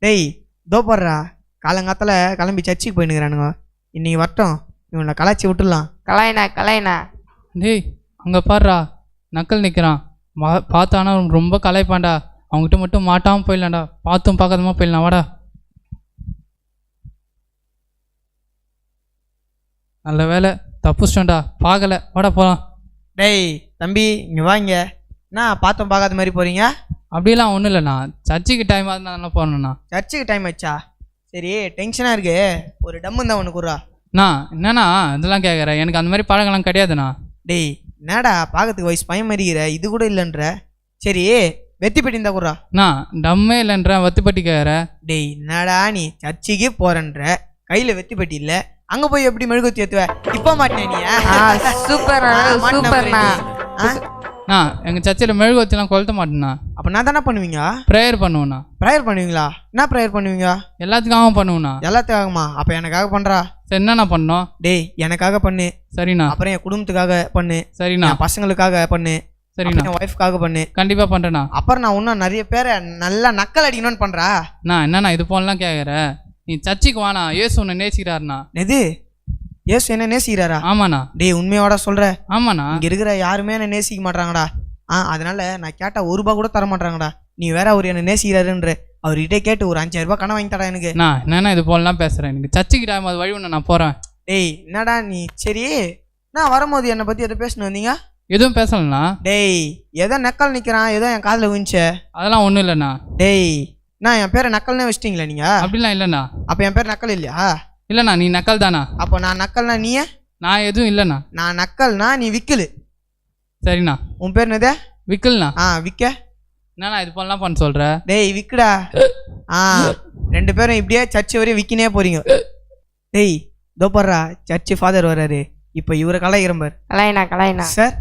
டேய் தோப்படுறா, காலங்காத்தில் கிளம்பி சர்ச்சுக்கு போயினுக்கிறானுங்க. இன்னைக்கு வரட்டும், இவனை கலாச்சி விட்டுடலாம். கலாயினா டேய் அங்கே பாடுறா, நக்கல் நிற்கிறான். பார்த்தானா ரொம்ப கலாய்ப்பான்டா. அவங்ககிட்ட மட்டும் மாட்டாமல் போயிடலாம்டா, பார்த்தும் பார்க்காதமா போயிடலாம். வாடா. நல்ல வேலை தப்புச்சிட்டோம்டா, பார்க்கல. வாடா போகலாம். டேய் தம்பி இங்கே வாங்க. என்ன பார்த்தோம் பார்க்காத மாதிரி போகிறீங்க? அப்படிலாம் ஒன்றும் இல்லைண்ணா, சர்ச்சுக்கு டைம் ஆகுதுன்னா போகணுண்ணா. சர்ச்சுக்கு டைம் ஆச்சா? சரி, டென்ஷனாக இருக்கு, ஒரு டம்மு தான் ஒன்று கூறா. என்னண்ணா இதெல்லாம் கேட்குறேன், எனக்கு அந்த மாதிரி பழங்கள்லாம் கிடையாதுண்ணா. டேய் என்னடா பார்க்கறதுக்கு வயசு பையன் மாதிரிக்கிற, இது கூட இல்லைன்ற. சரி வெத்தி பெட்டி இருந்தா கூறா. டம்மே இல்லைன்றேன், வத்திப்பட்டி கேட்குற. டேய் என்னடா நீ சர்ச்சுக்கே போறன்ற, கையில் வெத்தி பெட்டி இல்லை, அங்கே போய் எப்படி மெழுகுத்தி ஏற்றுவ? இப்போ மாட்டினே நீ? சூப்பர்ண்ணா. எங்கள் சர்ச்சில் மெழுகுவத்திலாம் கொளுத்த மாட்டேண்ணா. அப்போ நான் தானே பண்ணுவீங்க? ப்ரேயர் பண்ணுவேண்ணா. ப்ரேயர் பண்ணுவீங்களா? என்ன ப்ரேயர் பண்ணுவீங்க? எல்லாத்துக்காகவும் பண்ணுவேண்ணா. எல்லாத்துக்காகமா? அப்போ எனக்காக பண்ணுறா. சரி என்னண்ணா பண்ணோம்? டேய் எனக்காக பண்ணு. சரிண்ணா. அப்புறம் என் குடும்பத்துக்காக பண்ணு. சரிண்ணா. பசங்களுக்காக பண்ணு. சரிண்ணா. என் ஒய்ஃப்காக பண்ணு. கண்டிப்பாக பண்ணுறேண்ணா. அப்புறம் நான் இன்னும் நிறைய பேரை நல்லா நக்கல் அடிக்கணும்னு பண்ணுறா. என்னண்ணா இது போலலாம் கேட்குற? நீ சர்ச்சுக்கு வாண்ணா, ஏசு உன்னை நேசிக்கிறாருண்ணா. எது? ஏசு என்ன நேசிக்கிறாரா? ஆமாண்ணா. டேய் உண்மையோட சொல்ற? ஆமாண்ணா. இங்க இருக்கிற யாருமே என்ன நேசிக்க மாட்டாங்கடா. அதனால நான் கேட்டா ₹1 கூட தர மாட்டாங்கடா. நீ வேற அவர் என்ன நேசிக்கிறாருன்ற, அவர்கிட்ட கேட்டு ஒரு 5000 ரூபாய் கடன் வாங்கி தடா எனக்கு. என்னண்ணா இது போலலாம் பேசுறேன்? எனக்கு சர்ச்சுக்கு டைம் அது வழி ஒன்று, நான் போறேன். டேய் என்னடா நீ? சரி நான் வரும்போது என்னை பத்தி எதை பேசணும் வந்தீங்க? எதுவும் பேசலண்ணா. டேய் ஏதோ நக்கல் நிக்கிறான், ஏதோ என் காதுல விழுந்துச்சே. அதெல்லாம் ஒன்றும் இல்லைண்ணா. டேய் நான் என் பேரை நக்கல்னே வச்சிட்டீங்களா நீங்க? அப்படிலாம் இல்லைண்ணா. அப்ப என் பேர் நக்கல் இல்லையா? இல்லைண்ணா, நீ நக்கல் தானா? அப்போ நான் நக்கல்னா நீ? நான் எதுவும் இல்லைண்ணா. நான் நக்கல்னா நீ விக்கலு. சரிண்ணா. உன் பேர் என்னது? விக்கல்ண்ணா. விக்க. என்னண்ணா இது போலலாம் பண்ண சொல்ற? டேய் விக்குடா. ரெண்டு பேரும் இப்படியே சர்ச்சு வரையும் விக்கினே போறீங்க. டேய் தோப்படுறா, சர்ச்சு ஃபாதர் வர்றாரு, இப்போ இவரை கலாய்கிறம்பார். கலாயினா சார்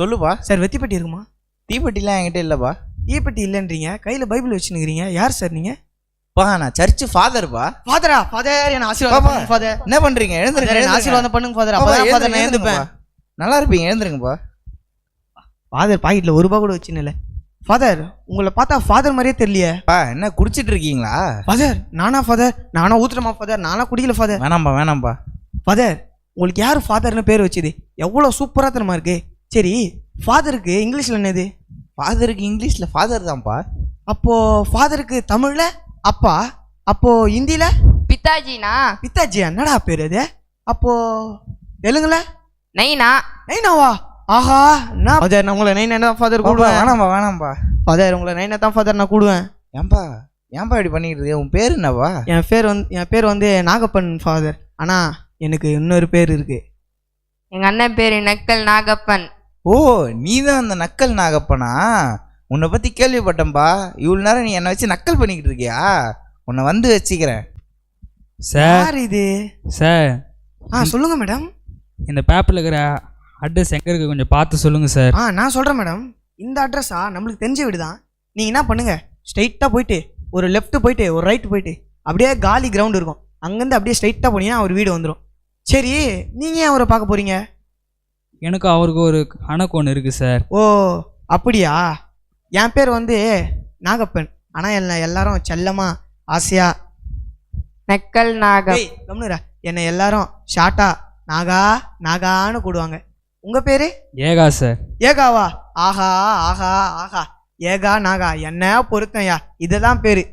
சொல்லுப்பா. சார் வெத்திப்பட்டி இருக்குமா? தீப்பெட்டிலாம் என்கிட்ட இல்லைப்பா. தீப்பெட்டி இல்லைன்றீங்க, கையில் பைபிள் வச்சுன்னுக்கிறீங்க. யார் சார் நீங்க? பா நான் சர்ச்சு ஃபாதர்ப்பா. ஃபாதரா? ஃபாதர் என்ன ஆசீர்வாதம் பண்ணுங்க ஃபாதர். என்ன பண்றீங்க? எழுந்துருங்க. என்ன ஆசீர்வாதம் பண்ணுங்க ஃபாதர். அப்பதான் ஃபாதர் நான் எழுந்துப்பேன். நல்லா இருப்பீங்க, எழுந்துருங்கப்பா. ஃபாதர் பாக்கெட்ல ₹1 கூட வச்சுன்னு. ஃபாதர் உங்களை பார்த்தா ஃபாதர் மாதிரியே தெரியலையே. என்ன குடிச்சிட்டு இருக்கீங்களா? ஃபாதர் நானா ஃபாதர்? நானா ஊத்துறமா ஃபாதர்? நானா குடிக்கல ஃபாதர். வேணாம்பா. ஃபாதர் உங்களுக்கு யார் ஃபாதர்னு பேர் வச்சுது? எவ்வளோ சூப்பராக தரமா இருக்கு. சரி ஃபாதருக்கு இங்கிலீஷில் என்னது? ஃபாதருக்கு இங்கிலீஷில் ஃபாதர் தான்ப்பா. அப்போ ஃபாதருக்கு தமிழில் அப்பா, அப்போ ஹிந்தியில் பித்தாஜினா? பித்தாஜி என்னடா பேர் அது? அப்போ தெலுங்குல நைனாவா? ஆஹா என்ன ஃபாதர், நான் உங்களை நைனா தான் ஃபாதர் கூடுவேன். வேணாம்பா ஃபாதர் உங்களை நைனா தான் ஃபாதர் நான் கூடுவேன். ஏன்பா இப்படி பண்ணிக்கிட்டு இருக்கு? உன் பேர் என்னப்பா? என் பேர் வந்து நாகப்பன் ஃபாதர். ஆனால் எனக்கு இன்னொரு பேர் இருக்கு. எங்க அண்ணன் பேரு நக்கல் நாகப்பன். ஓ நீ தான் அந்த நக்கல் நாகப்பனா? உன்னை பத்தி கேள்விப்பட்டேன்பா. இவ்வளவு நேரம் நீ என்னை வச்சு நக்கல் பண்ணிக்கிட்டு இருக்கியா? உன்னை வந்து வச்சுக்கிறேன். சார் இது சார் சொல்லுங்க மேடம். இந்த பேப்பரில் இருக்கிற அட்ரஸ் எங்கே இருக்குது கொஞ்சம் பார்த்து சொல்லுங்கள் சார். நான் சொல்கிறேன் மேடம். இந்த அட்ரஸா நம்மளுக்கு தெரிஞ்ச வீடு தான். நீங்கள் என்ன பண்ணுங்கள், ஸ்ட்ரைட்டாக போயிட்டு ஒரு லெஃப்ட் போயிட்டு ஒரு ரைட்டு போயிட்டு அப்படியே காலி கிரவுண்ட் இருக்கும், அங்கேருந்து அப்படியே ஸ்ட்ரைட்டாக போனீங்கன்னா அவர் வீடு வந்துடும். சரி நீங்கள் ஏன் அவரை பார்க்க போகிறீங்க? எனக்கு அவருக்கு ஒரு கணக்கு ஒன்று இருக்குது சார். ஓ அப்படியா? என் பேர் வந்து நாகப்பன், ஆனால் எல்லாரும் செல்லமா ஆசையா நக்கல் நாகம். கம்னுரா, என்னை எல்லாரும் ஷார்ட்டா நாகான்னு கூடுவாங்க. உங்க பேரு? ஏகா சார். ஏகாவா? ஆஹா ஆஹா ஆஹா, ஏகா நாகா என்ன பொருத்தம்யா, இதுதான் பேரு.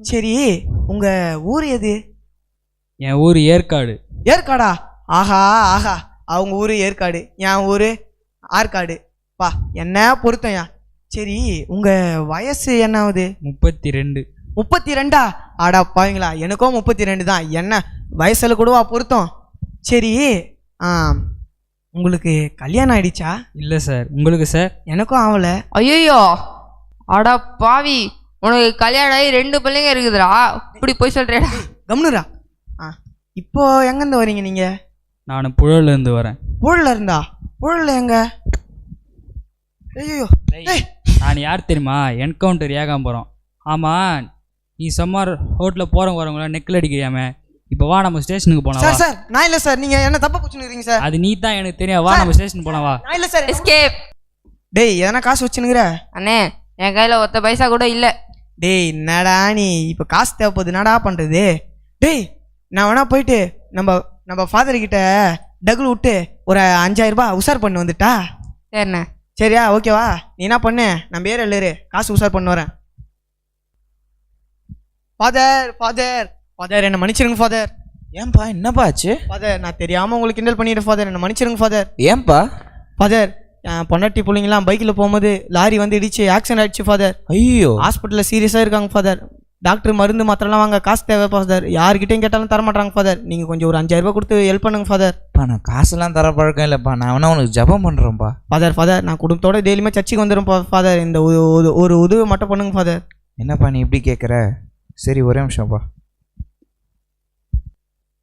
சரி உங்க ஊர் எது? என் ஊர் ஏற்காடு. ஏற்காடா? ஆஹா ஆஹா, அவங்க ஊரு ஏற்காடு, என் ஊரு ஆற்காடு. பா என்ன பொருத்தம்யா. சரி உங்க வயசு என்ன ஆகுது? 32. 32? ஆடா பாவீங்களா, எனக்கும் 32 தான். என்ன வயசுல கூடவா பொருத்தம்? சரி உங்களுக்கு கல்யாணம் ஆயிடுச்சா? இல்லை சார். உங்களுக்கு சார்? எனக்கும் ஆகலை. ஐயோ அடா பாவி, உனக்கு கல்யாணம் ஆகி 2 பிள்ளைங்க இருக்குதுடா, இப்படி போய் சொல்றேடா. கம்னுரா. இப்போ எங்கேருந்து வரீங்க நீங்க? நான் புழல்லேருந்து வரேன். புழல்ல இருந்தா? புழல்ல எங்க? ஐயோ நான் யார் தெரியுமா? என்கவுண்டர் ஏகாம்பரம். ஆமாம், நீ சும்மா ரோட்டில் போகிறவங்க வரவங்களாம் நெக்கில் அடிக்கிறியாமே, இப்போ வா நம்ம ஸ்டேஷனுக்கு போனா. சார் சார் நான் இல்லை சார், நீங்கள் என்ன தப்பா புடிச்சுக்கிறீங்க சார். அது நீ தான் எனக்கு தெரியும். வா நம்ம ஸ்டேஷனுக்கு போனா. வா. நான் இல்லை சார். எஸ்கேப். டேய் எதனா காசு வச்சுனுங்கிற? அண்ணே என் கையில் ஒத்த பைசா கூட இல்லை. டேய் என்னடா நீ இப்போ காசு தேவைப்படுது என்னடா பண்ணுறது? டேய் நான் வேணா போயிட்டு நம்ம ஃபாதர் கிட்ட டகுல் விட்டு ஒரு 5000 ரூபாய் உசார் பண்ணி வந்துட்டா? சரிண்ணே. சரியா? ஓகேவா? நீ என்ன பண்ணு, நம்ம ஏரியாவில் இரு, காசு உசார் பண்ண வரேன். ஃபாதர் ஃபாதர் ஃபாதர் என்னை மன்னிச்சிருங்க ஃபாதர். ஏன்பா என்னப்பா ஆச்சு? ஃபாதர் நான் தெரியாமல் உங்களுக்கு கிண்டல் பண்ணிடுறேன் ஃபாதர், என்னை மன்னிச்சிருங்க ஃபாதர். ஏன்பா? ஃபாதர் என் பொண்டாட்டி பிள்ளைங்களாம் பைக்கில் போகும்போது லாரி வந்து இடிச்சு ஆக்சிடென்ட் ஆயிடுச்சு ஃபாதர். ஐயோ, ஹாஸ்பிட்டலில் சீரியஸாக இருக்காங்க ஃபாதர். டாக்டர் மருந்து மாத்திரலாம் வாங்க காசு தேவை ஃபாதர். யார்கிட்டையும் கேட்டாலும் தர மாட்டாங்க ஃபாதர். நீங்கள் கொஞ்சம் ஒரு 5000 ரூபாய் கொடுத்து ஹெல்ப் பண்ணுங்க ஃபாதர். நான் காசெல்லாம் தர பழக்கம் இல்லைப்பா. நான் வேணா உனக்கு ஜபம் பண்ணுறேன்ப்பா. ஃபாதர் நான் குடும்பத்தோட டெய்லியுமே சர்ச்சுக்கு வந்துடும் ஃபாதர். இந்த ஒரு உதவி மட்டும் பண்ணுங்க ஃபாதர். என்னப்பா நீ இப்படி கேட்குற? சரி ஒரே நிமிஷம்ப்பா.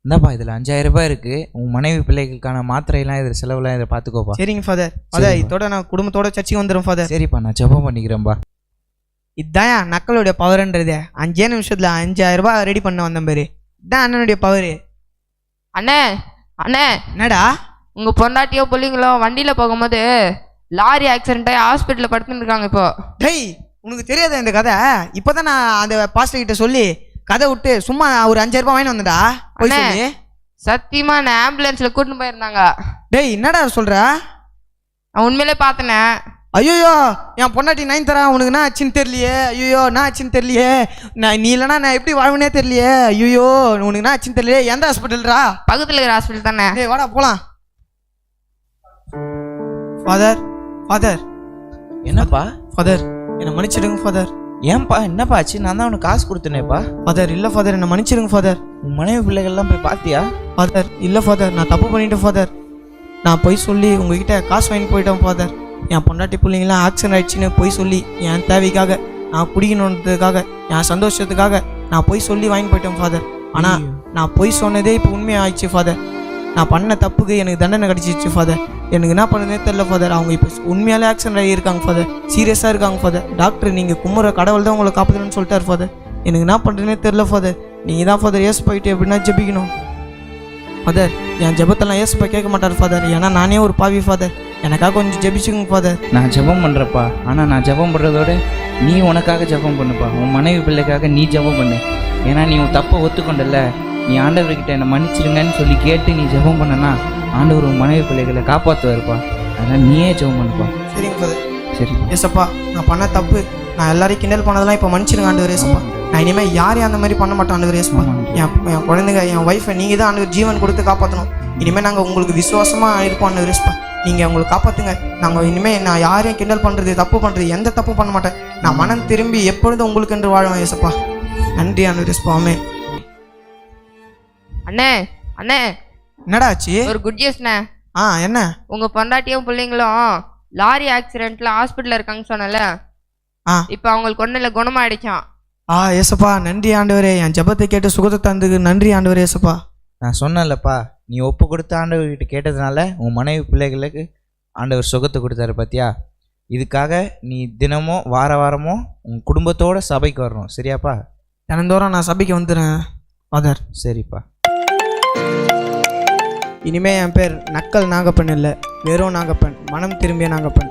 இந்தாப்பா இதில் 5000 ரூபாய் இருக்குது. உன் மனைவி பிள்ளைகளுக்கான மாத்திரையெல்லாம் இதில் செலவுலாம் இதை பார்த்துக்கோப்பா. சரிங்க ஃபாதர். ஃபாதர் இதோட நான் குடும்பத்தோட சர்ச்சுக்கு வந்துடும் ஃபாதர். சரிப்பா நான் ஜபம் பண்ணிக்கிறேன்ப்பா. இதுதான் நக்களுடைய பவர்ன்றது. 5 நிமிஷத்தில் 5000 ரூபாய் ரெடி பண்ண வந்தேன் பேரு. இதுதான் அண்ணனுடைய பவரு. அண்ணே அண்ணே, என்னடா? உங்கள் பொண்டாட்டியோ பிள்ளைங்களோ வண்டியில் போகும்போது லாரி ஆக்சிடென்ட் ஆகி ஹாஸ்பிட்டலில் படுத்துன்னு இருக்காங்க இப்போ. டேய் உனக்கு தெரியாத இந்த கதை? இப்போ தான் நான் அந்த பாஸ்டர் கிட்ட சொல்லி கதை விட்டு சும்மா ஒரு 5000 ரூபாய் வாங்கிட்டு வந்தடா. போய் சொல்லி சத்தியமா நான் ஆம்புலன்ஸில் கூட்டின்னு போயிருந்தாங்க. டேய் என்னடா சொல்கிற? நான் உண்மையிலே பார்த்தேனே. ஐயோயோ என் பொண்டாட்டி 9 தரா, உனக்கு நான் ஆச்சுன்னு தெரியலையே. ஐயோ நான் ஆச்சுன்னு தெரியலையே. நீ இல்லைனா நான் எப்படி வாழ்வனே தெரியலையே. ஐயோ உனக்கு நான் ஆச்சுன்னு தெரியலையே. எந்த ஹாஸ்பிட்டல்ரா? பக்கத்தில் இருக்கிற ஹாஸ்பிட்டல் தானே. டேய் வாடா போகலாம். ஃபாதர் ஃபாதர் என்னப்பா? ஃபாதர் என்னை மன்னிச்சிடுங்க ஃபாதர். ஏன்பா என்னப்பா ஆச்சு? நான் தான் உனக்கு காசு கொடுத்தேனேப்பா. ஃபாதர் இல்லை ஃபாதர் என்னை மன்னிச்சிடுங்க ஃபாதர். உன் மனைவி பிள்ளைகள்லாம் போய் பார்த்தியா? ஃபாதர் இல்லை ஃபாதர் நான் தப்பு பண்ணிட்டேன் ஃபாதர். நான் போய் சொல்லி உங்ககிட்ட காசு வாங்கி போயிட்டேன் ஃபாதர். என் பொண்டாட்டி பிள்ளைங்களாம் ஆக்சிடென்ட் ஆயிடுச்சுன்னு போய் சொல்லி என் தேவைக்காக, நான் குடிக்கணுன்றதுக்காக, என் சந்தோஷத்துக்காக நான் போய் சொல்லி வாங்கி போயிட்டேன் ஃபாதர். ஆனால் நான் போய் சொன்னதே இப்போ உண்மையாகிடுச்சு ஃபாதர். நான் பண்ண தப்புக்கு எனக்கு தண்டனை கிடச்சிச்சு ஃபாதர். எனக்கு என்ன பண்ணுறதே தெரில ஃபாதர். அவங்க இப்போ உண்மையாலே ஆக்சிடென்ட் ஆகியிருக்காங்க ஃபாதர். சீரியஸாக இருக்காங்க ஃபாதர். டாக்டர் நீங்கள் கும்புற கடவுள் தான் உங்களை காப்பாற்றுன்னு சொல்லிட்டார் ஃபாதர். எனக்கு என்ன பண்ணுறதுனே தெரில ஃபாதர். நீங்கள் தான் ஃபாதர் ஏசு போயிட்டு எப்படின்னா ஜெபிக்கணும் ஃபாதர். என் ஜெபத்தெல்லாம் ஏசுப்பா கேட்க மாட்டார் ஃபாதர். ஏன்னா நானே ஒரு பாவி ஃபாதர். எனக்காக கொஞ்சம் ஜெபிச்சுங்க ஃபாதர். நான் ஜெபம் பண்ணுறப்பா. ஆனால் நான் ஜெபம் பண்ணுறதோட நீ உனக்காக ஜெபம் பண்ணுப்பா. உன் மனைவி பிள்ளைக்காக நீ ஜெபம் பண்ணு. ஏன்னா நீ உன் தப்பை ஒத்துக்கொண்டல. நீ ஆண்டவர்கிட்ட என்னை மன்னிச்சிடுங்கன்னு சொல்லி கேட்டு நீ ஜெபம் பண்ணனா ஆண்டவர் உன் மனைவி பிள்ளைகளை காப்பாற்றுவாருப்பா. அதனால் நீயே ஜெபம் பண்ணுப்பா. சரிங்க ஃபாதர். சரி ஏசப்பா நான் பண்ண தப்பு. நான் எல்லாரையும் கிண்டல் பண்ணதெல்லாம் இப்போ மன்னிச்சிருங்க ஆண்டவர் ஏசப்பா. நான் இனிமேல் யாரையும் அந்த மாதிரி பண்ண மாட்டேன் ஆண்டவர் ஏசப்பா. என் குழந்தைங்க என் ஒய்ஃபை நீங்கள் தான் ஆண்டவர் ஜீவன் கொடுத்து காப்பாற்றணும். இனிமேல் நாங்கள் உங்களுக்கு விசுவாசமாக இருப்போம் ஆண்டவர் ஏசப்பா. நீங்கள் உங்களை காப்பாற்றுங்க. நாங்கள் இனிமேல் நான் யாரையும் கிண்டல் பண்ணுறது, தப்பு பண்ணுறது, எந்த தப்பும் பண்ண மாட்டேன். நான் மனம் திரும்பி எப்பொழுதும் உங்களுக்கு என்று வாழுவேன் ஏசப்பா. நன்றி ஆண்டவர் ஏசப்பா. ஆமே. அண்ணே அண்ணே, என்னடா ஆச்சு? ஒரு குட் நியூஸ்ண்ணே. என்ன? உங்கள் பொண்டாட்டியும் பிள்ளைங்களும் லாரி ஆக்சிடென்ட்ல ஹாஸ்பிட்டலில் இருக்காங்க சொன்னல. இப்போ அவங்களுக்கு ஒன்றும் இல்லை, குணமாயிடுச்சான். ஏசப்பா நன்றி ஆண்டவரே. என் ஜெபத்தை கேட்டு சுகத்தை தந்ததுக்கு நன்றி ஆண்டவர் ஏசப்பா. நான் சொன்னேன்லப்பா, நீ ஒப்பு கொடுத்த ஆண்டவர்கிட்ட கேட்டதுனால உன் மனைவி பிள்ளைகளுக்கு ஆண்டவர் சுகத்தை கொடுத்தாரு பார்த்தியா? இதுக்காக நீ தினமும் வாரமோ உன் குடும்பத்தோட சபைக்கு வரணும். சரியாப்பா? தினந்தோறும் நான் சபைக்கு வந்துடுறேன் ஃபாதர். சரிப்பா. இனிமே என் பேர் நக்கல் நாகப்பன் இல்லை, வெறும் நாகப்பன், மனம் திரும்பிய நாகப்பன்.